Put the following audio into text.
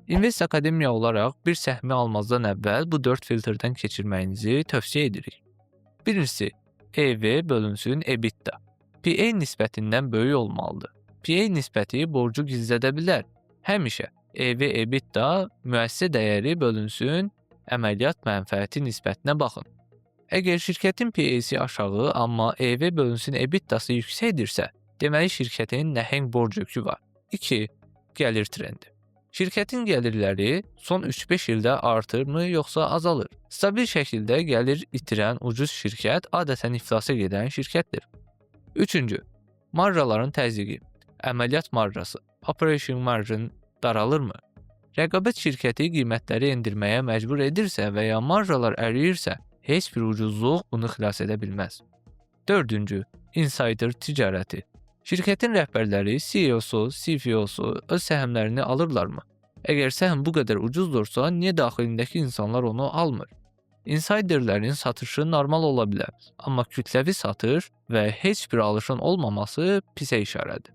Invest Akademiya olaraq bir səhmi almazdan əvvəl bu 4 filtrdən keçirməyinizi tövsiyə edirik. Birincisi, EV bölünsün EBITDA. PA nisbətindən böyük olmalıdır. PA nisbəti borcu gizlədə bilər. Həmişə EV/EBITDA müəssisə dəyəri bölünsün əməliyyat mənfəəti nisbətinə baxın. Əgər şirkətin PA-si aşağı, amma EV bölünsün EBITDA-sı yüksəkdirsə, deməli şirkətin nəhəng borc yükü var. 2. Gəlir trendi. Şirkətin gəlirləri son 3-5 ildə artırmı yoxsa azalır? Stabil şəkildə gəlir itirən ucuz şirkət adətən iflasa gedən şirkətdir. 3. Marjaların təzyiqi. Əməliyyat marjası, operation margin daralırmı? Rəqabət şirkəti qiymətləri endirməyə məcbur edirsə və ya marjalar əriyirsə, heç bir ucuzluq bunu xilas edə bilməz. 4. Insider ticarəti. Şirkətin rəhbərləri, CEO-su, CFO-su öz səhmlərini alırlarmı? Əgər səhm bu qədər ucuzdursa, niyə daxilindəki insanlar onu almır? Insiderlərin satışı normal ola bilər, amma kütləvi satış və heç bir alışın olmaması pisə işarədir.